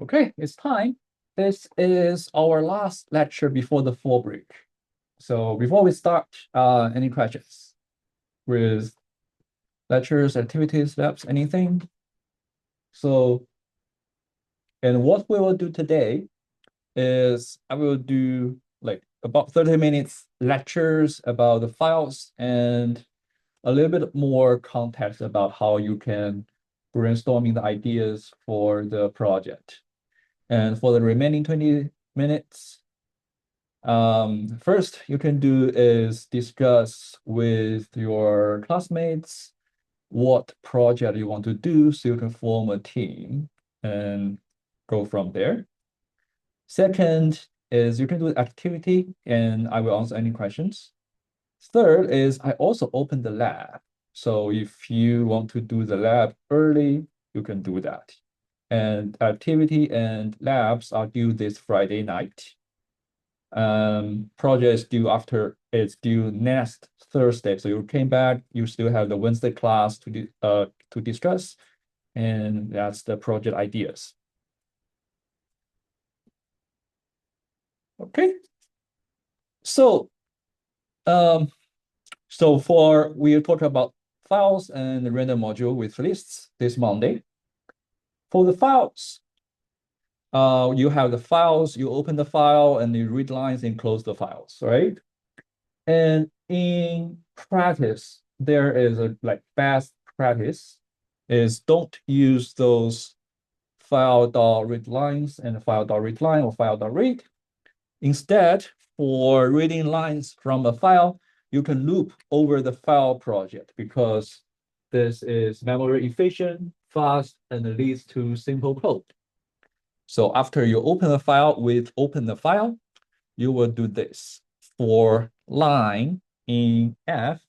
Okay, it's time. This is our last lecture before the fall break. So before we start, any questions with lectures, activities, labs, anything? So, and what we will do today is I will do like about 30 minutes lectures about the files and a little bit more context about how you can brainstorming the ideas for the project. And for the remaining 20 minutes, first you can do is discuss with your classmates what project you want to do so you can form a team and go from there. Second is you can do activity and I will answer any questions. Third is I also open the lab. So if you want to do the lab early, you can do that. And activity and labs are due this Friday night. Project is due after it's due next Thursday. So you came back, you still have the Wednesday class to discuss, and that's the project ideas. Okay. So we'll talk about files and the random module with lists this Monday. For the files, you have the files, you open the file and you read lines and close the files, right? And in practice, there is a best practice is don't use those file.read lines and file.read line or file.read. Instead, for reading lines from a file, you can loop over the file project because this is memory efficient, fast, and leads to simple code. So after you open the file with open the file, you will do this. For line in F,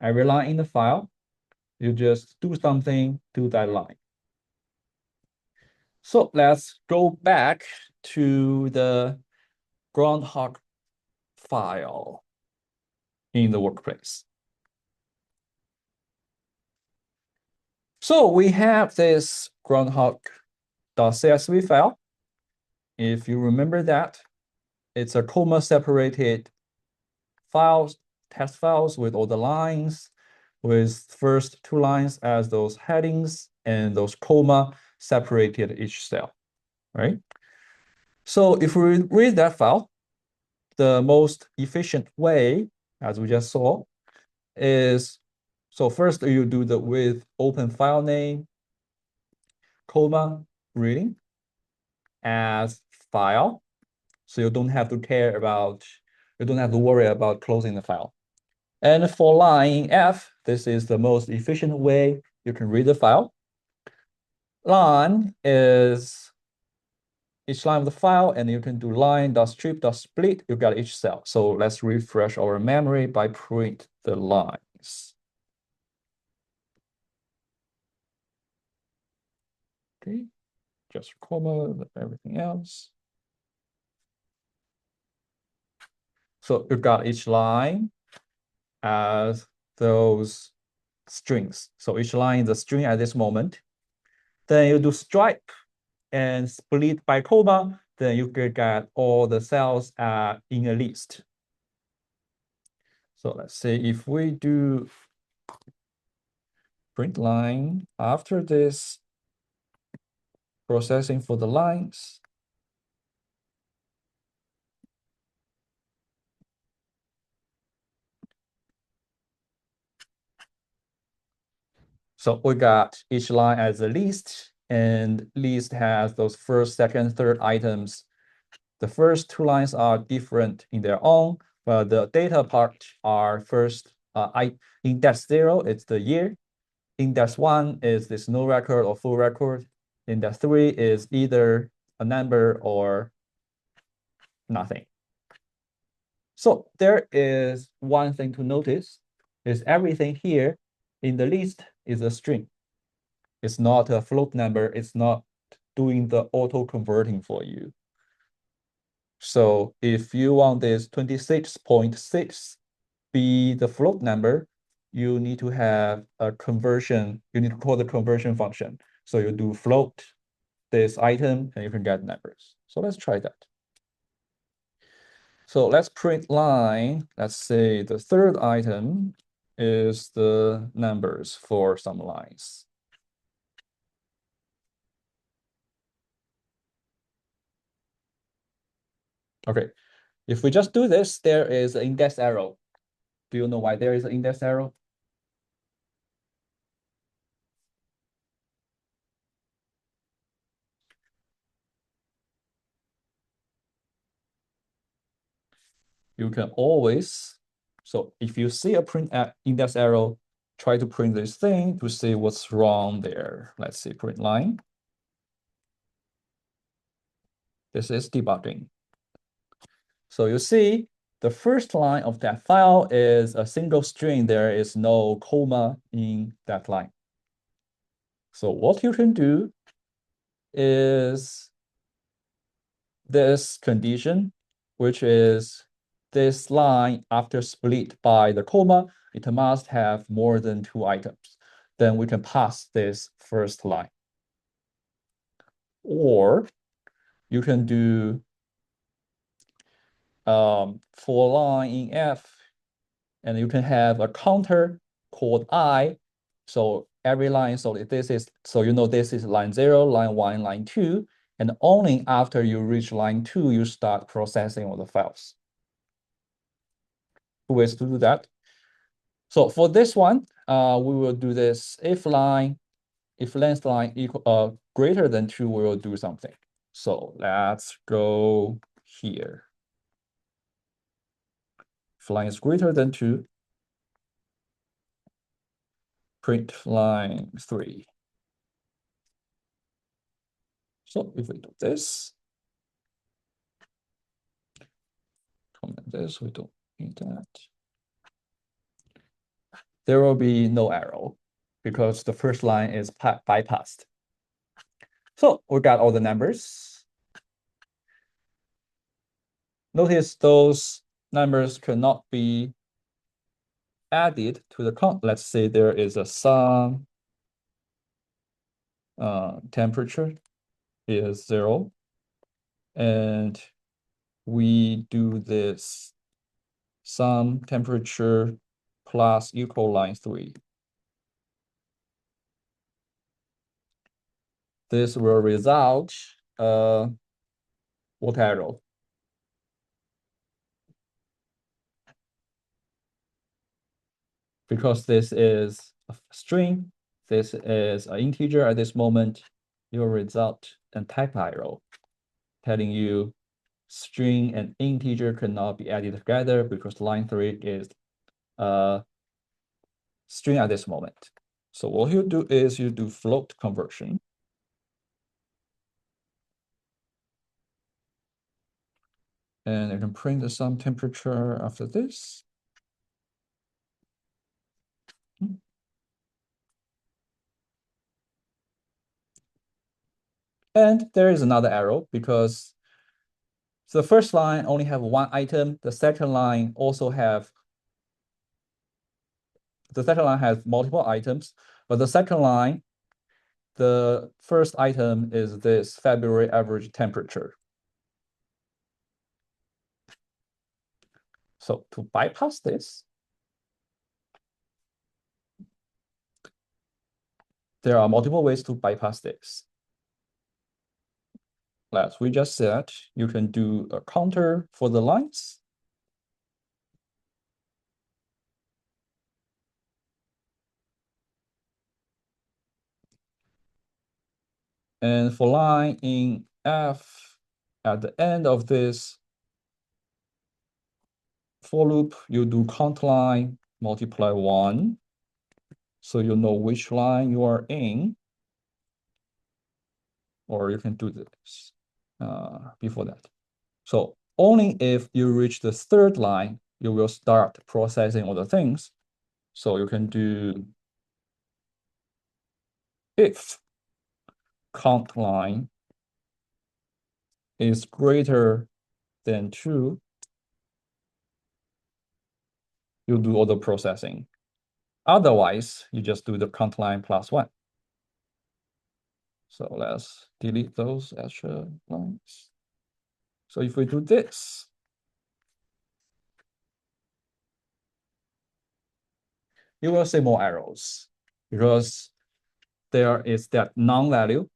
every line in the file, you just do something to that line. So let's go back to the groundhog file in the workplace. So we have this groundhog.csv file. If you remember that, it's a comma separated files, text files with all the lines, with first two lines as those headings and those comma separated each cell, right? So if we read that file, the most efficient way, as we just saw, is so first you do the with open file name, comma, reading as file. So you don't have to worry about closing the file. And for line F, this is the most efficient way you can read the file. Line is each line of the file, and you can do line.strip.split, you got each cell. So let's refresh our memory by print the lines. Okay, just comma, everything else. So you got each line as those strings. So each line is a string at this moment. Then you do stripe and split by comma, then you can get all the cells in a list. So let's say if we do print line after this processing for the lines. So we got each line as a list, and list has those first, second, third items. The first two lines are different in their own, but the data part are first, index 0, it's the year. Index 1 is this no record or full record. Index 3 is either a number or nothing. So there is one thing to notice is everything here in the list is a string. It's not a float number. It's not doing the auto converting for you. So if you want this 26.6 be the float number, you need to have a conversion. You need to call the conversion function. So you do float this item and you can get numbers. So let's try that. So let's print line. Let's say the third item is the numbers for some lines. Okay, if we just do this, there is an index arrow. Do you know why there is an index arrow? You can always, so if you see a print index arrow, try to print this thing to see what's wrong there. Let's see, print line. This is debugging. So you see the first line of that file is a single string. There is no comma in that line. So what you can do is this condition, which is this line after split by the comma, it must have more than 2 items. Then we can pass this first line. Or you can do for line in F, and you can have a counter called I. So every line, so this is, so you know this is line 0, line 1, line 2, and only after you reach line 2, you start processing all the files. 2 ways to do that. So for this one, we will do this if length line equal greater than 2, we will do something. So let's go here. If line is greater than 2, print line 3. So if we do this, comment this, we don't need that. There will be no arrow because the first line is bypassed. So we got all the numbers. Notice those numbers cannot be added to the count. Let's say there is a sum temperature is 0, and we do this sum temperature plus equal line 3. This will result what arrow? Because this is a string, this is an integer at this moment, your result and type arrow telling you string and integer cannot be added together because line 3 is a string at this moment. So what you do is you do float conversion. And you can print the sum temperature after this. And there is another arrow because the first line only have 1 item. The second line also have, the second line has multiple items, but the second line, the first item is this February average temperature. So to bypass this, there are multiple ways to bypass this. As we just said, you can do a counter for the lines. And for line in F, at the end of this for loop, you do count line multiply 1. So you know which line you are in. Or you can do this before that. So only if you reach the third line, you will start processing all the things. So you can do if count line is greater than 2, you do all the processing. Otherwise, you just do the count line plus 1. So let's delete those extra lines. So if we do this, you will see more arrows because there is that non-value.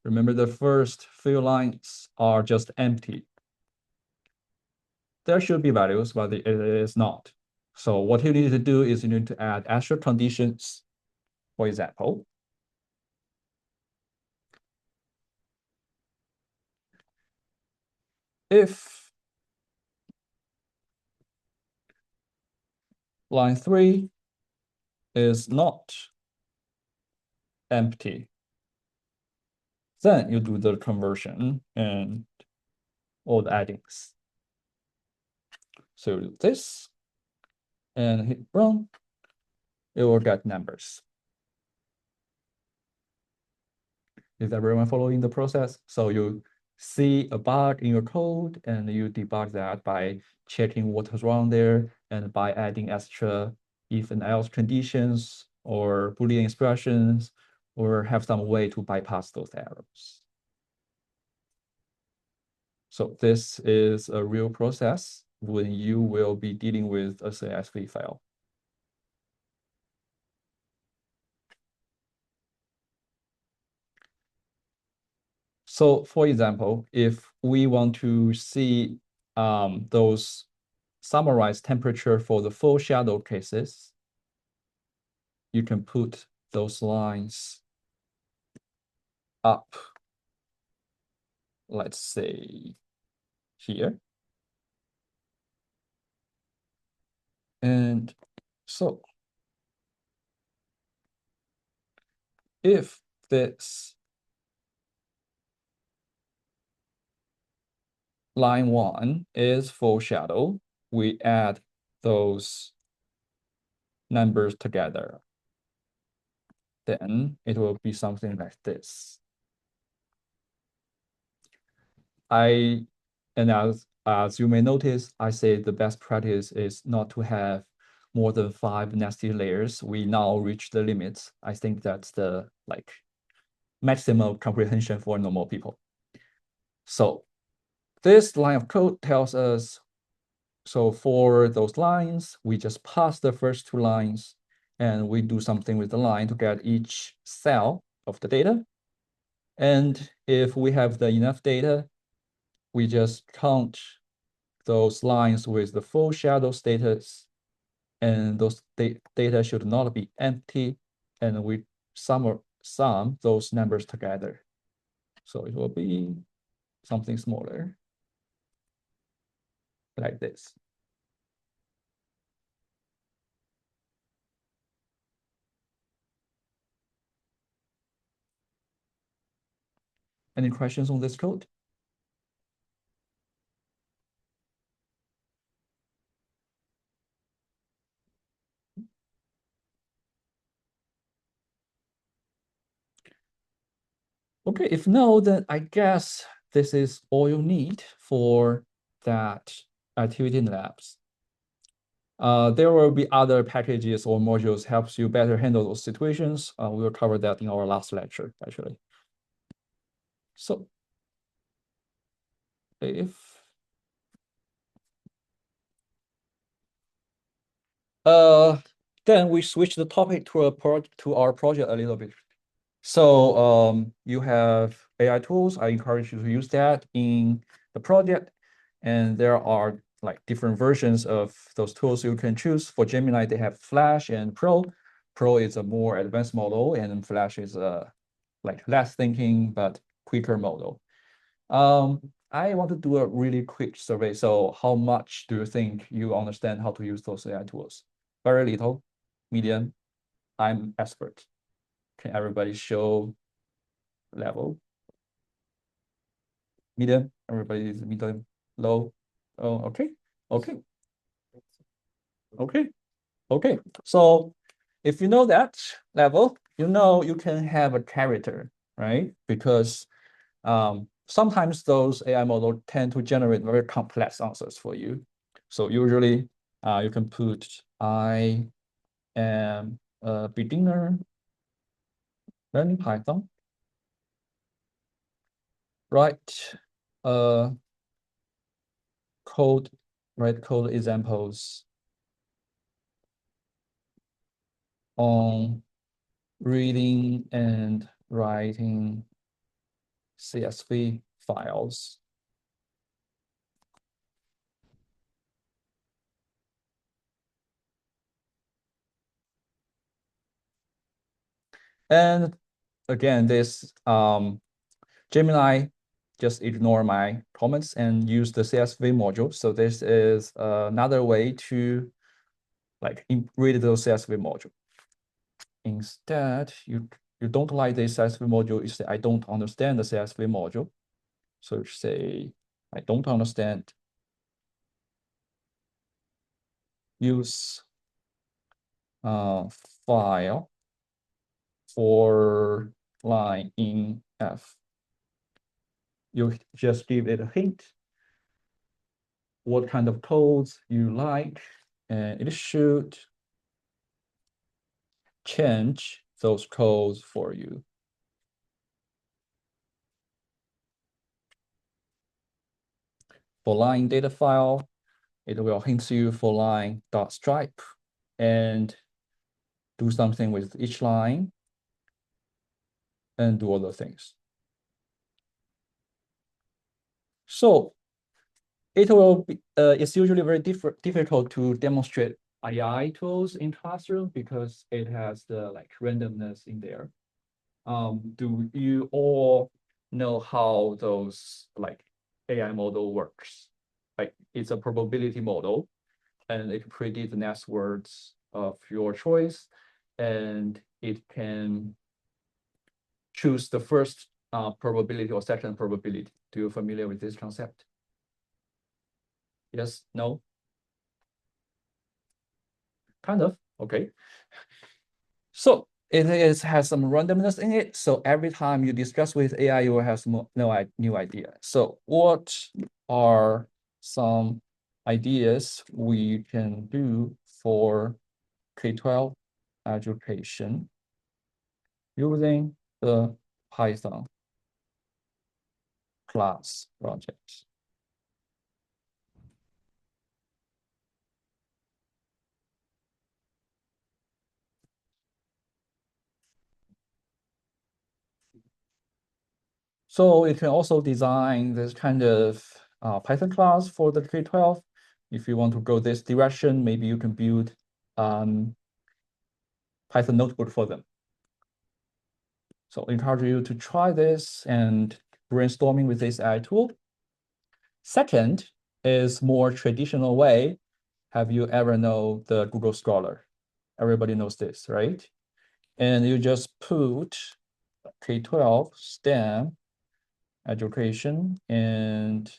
Remember, the first few lines are just empty. There should be values, but it is not. So what you need to do is you need to add extra conditions. For example, if line 3 is not empty, then you do the conversion and all the addings. So do this and hit run, it will get numbers. Is everyone following the process? So you see a bug in your code and you debug that by checking what is wrong there and by adding extra if and else conditions or Boolean expressions or have some way to bypass those errors. So this is a real process when you will be dealing with a CSV file. So for example, if we want to see those summarized temperature for the full shadow cases, you can put those lines up, let's say here. And so if this line 1 is full shadow, we add those numbers together. Then it will be something like this. And as you may notice, I say the best practice is not to have more than 5 nested layers. We now reach the limits. I think that's the maximum comprehension for normal people. So this line of code tells us, so for those lines, we just pass the first 2 lines and we do something with the line to get each cell of the data. And if we have the enough data, we just count those lines with the full shadow status, and those data should not be empty, and we sum those numbers together. So it will be something smaller, like this. Any questions on this code? Okay, if no, then I guess this is all you need for that activity in labs. There will be other packages or modules helps you better handle those situations. We will cover that in our last lecture, actually. So if then we switch the topic to our project a little bit. So you have AI tools. I encourage you to use that in the project. And there are different versions of those tools you can choose. For Gemini, they have Flash and Pro. Pro is a more advanced model, and Flash is a less thinking but quicker model. I want to do a really quick survey. So how much do you think you understand how to use those AI tools? Very little, medium, I'm expert. Can everybody show level? Medium, everybody is medium, low. Oh, okay, okay, okay, okay. So if you know that level, you know you can have a character, right? Because sometimes those AI models tend to generate very complex answers for you. So usually you can put, I am a beginner learning Python. write uh code, write code examples on reading and writing CSV files. And again, this Gemini just ignore my comments and use the CSV module. So this is another way to like read those CSV module. Instead, you don't like the CSV module, you say, I don't understand the CSV module. So you say, I don't understand. Use file for line in F. You just give it a hint what kind of codes you like, and it should change those codes for you. For line data file, it will hint you for line dot stripe and do something with each line and do other things. So it will be, it's usually very difficult to demonstrate AI tools in classroom because it has the like randomness in there. Do you all know how those like AI model works? Like it's a probability model and it predicts the next words of your choice and it can choose the first probability or second probability. Do you familiar with this concept? Yes, no? Kind of, okay. So it has some randomness in it. So every time you discuss with AI, you will have some new idea. So what are some ideas we can do for K-12 education using the Python class project? So you can also design this kind of Python class for the K-12. If you want to go this direction, maybe you can build Python notebook for them. So I encourage you to try this and brainstorming with this AI tool. Second is more traditional way. Have you ever know the Google Scholar? Everybody knows this, right? And you just put K-12 STEM education and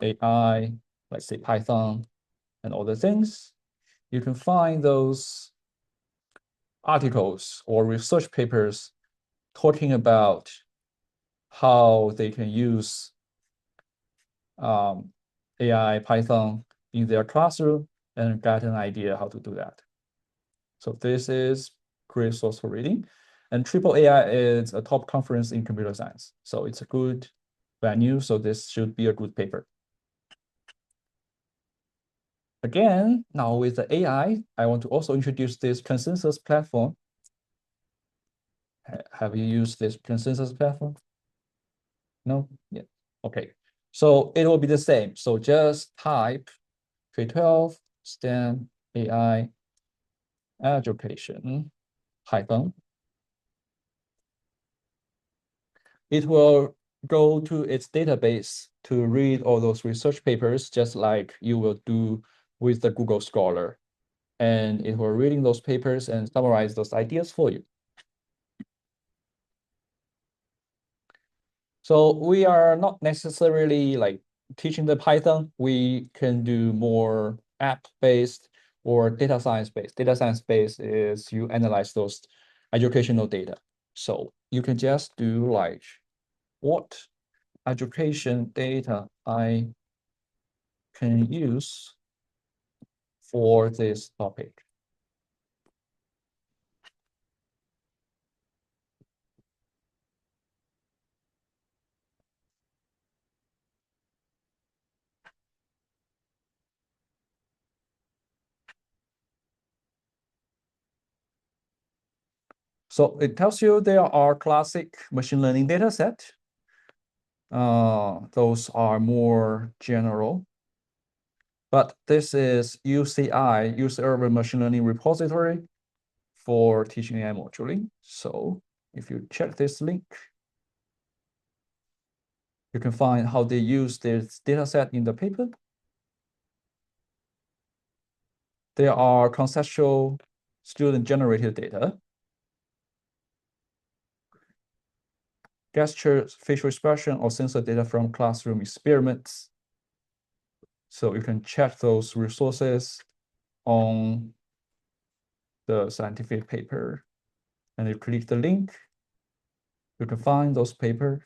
AI, let's say Python and other things. You can find those articles or research papers talking about how they can use AI, Python in their classroom and get an idea how to do that. So this is great source for reading. And Triple AI is a top conference in computer science. So it's a good venue. So this should be a good paper. Again, now with the AI, I want to also introduce this consensus platform. Have you used this consensus platform? No? Yeah. Okay. So it will be the same. So just type K-12 STEM AI education Python. It will go to its database to read all those research papers, just like you will do with the Google Scholar. And it will reading those papers and summarize those ideas for you. So we are not necessarily like teaching the Python. We can do more app-based or data science-based. Data science-based is you analyze those educational data. So you can just do like what education data I can use for this topic. So it tells you there are classic machine learning data set. Those are more general. But this is UCI, User Urban Machine Learning Repository for teaching AI moduling. So if you check this link, you can find how they use this data set in the paper. There are conceptual student-generated data, gestures, facial expression, or sensor data from classroom experiments. So you can check those resources on the scientific paper. And you click the link, you can find those papers.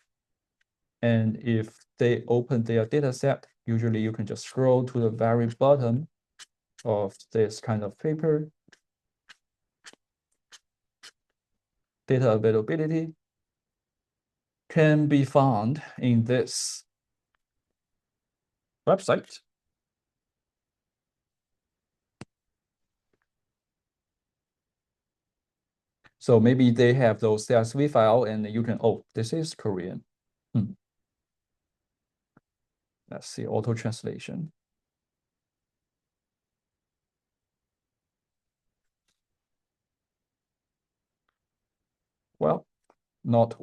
And if they open their data set, usually you can just scroll to the very bottom of this kind of paper. Data availability can be found in this website. So maybe they have those CSV file and you can, oh, this is Korean. Let's see, auto translation. Well, not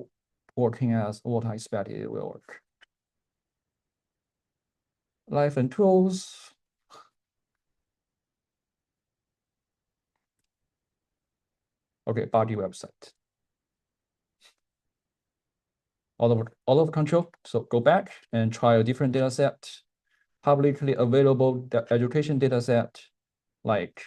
working as what I expected it will work. Life and tools. Okay, body website. All of control. So go back and try a different data set, publicly available education data set, like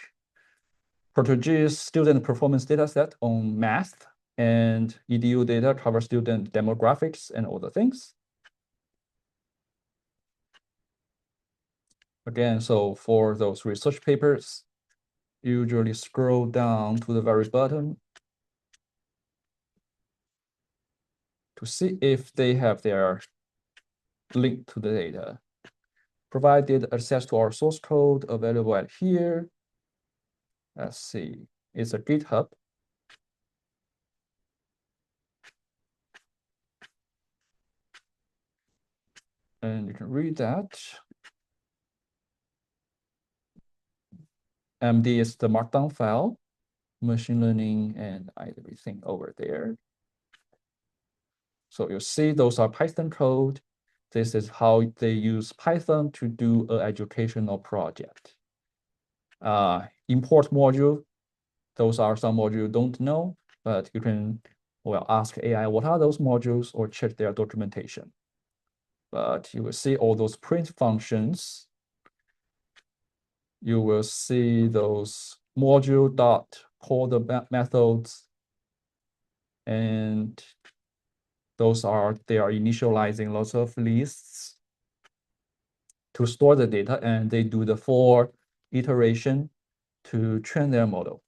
Portuguese student performance data set on math and EDU data cover student demographics and other things. Again, so for those research papers, usually scroll down to the very bottom to see if they have their link to the data. Provided access to our source code available at here. Let's see, it's a GitHub. And you can read that. MD is the markdown file, machine learning and everything over there. So you'll see those are Python code. This is how they use Python to do an educational project. Import module, those are some modules you don't know, but you can, well, ask AI what are those modules or check their documentation. But you will see all those print functions. You will see those module dot call the methods, and those are, they are initializing lots of lists to store the data, and they do the for iteration to train their model.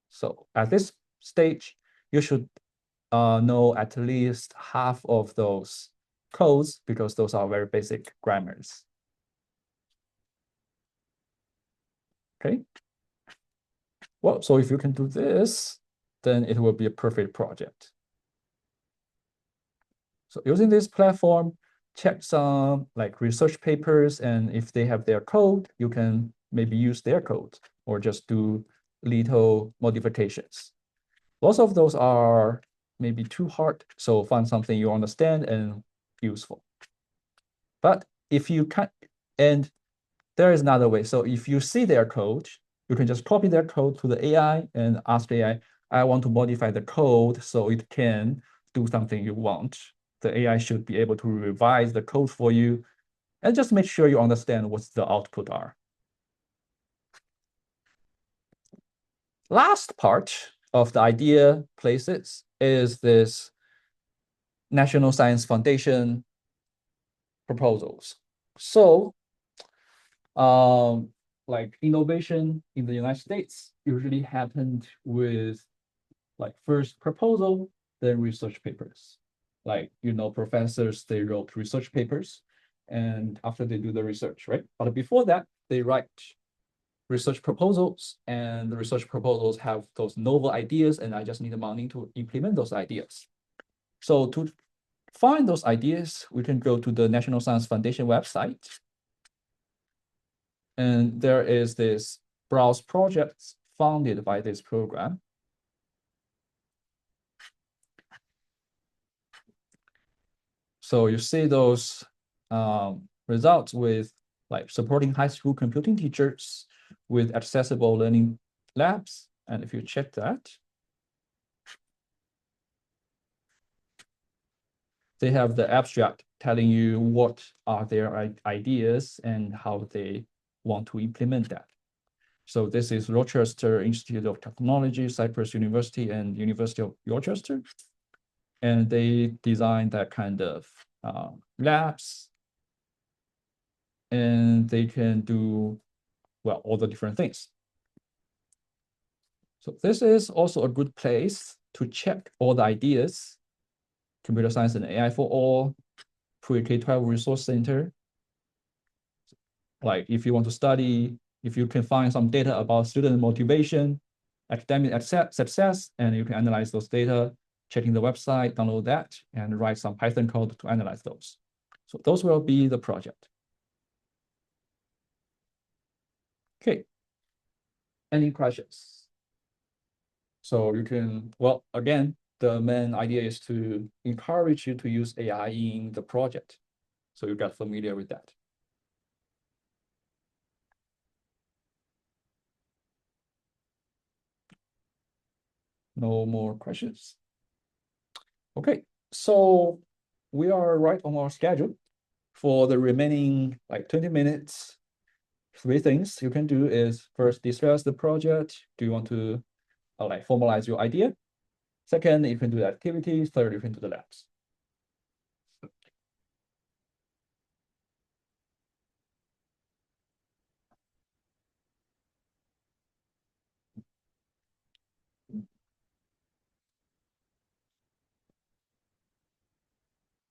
So at this stage, you should know at least half of those codes because those are very basic grammars. Okay. Well, so if you can do this, then it will be a perfect project. So using this platform, check some like research papers, and if they have their code, you can maybe use their code or just do little modifications. Lots of those are maybe too hard, so find something you understand and useful. But if you can't, and there is another way. So if you see their code, you can just copy their code to the AI and ask AI, I want to modify the code so it can do something you want. The AI should be able to revise the code for you and just make sure you understand what the output are. Last part of the idea places is this National Science Foundation proposals. So like innovation in the United States usually happened with like first proposal, then research papers. Like, you know, professors, they wrote research papers and after they do the research, right? But before that, they write research proposals, and the research proposals have those novel ideas, and I just need the money to implement those ideas. So to find those ideas, we can go to the National Science Foundation website. And there is this browse projects funded by this program. So you see those results with like supporting high school computing teachers with accessible learning labs. And if you check that, they have the abstract telling you what are their ideas and how they want to implement that. So this is Rochester Institute of Technology, Cypress University, and University of Rochester. And they designed that kind of labs. And they can do, well, all the different things. So this is also a good place to check all the ideas. Computer Science and AI for All, Pre-K-12 Resource Center. Like if you want to study, if you can find some data about student motivation, academic success, and you can analyze those data, checking the website, download that, and write some Python code to analyze those. So those will be the project. Okay. Any questions? So you can, well, again, the main idea is to encourage you to use AI in the project. So you get familiar with that. No more questions. Okay, so we are right on our schedule. For the remaining like 20 minutes, 3 things you can do is first discuss the project. Do you want to like formalize your idea? Second, you can do the activities. Third, you can do the labs.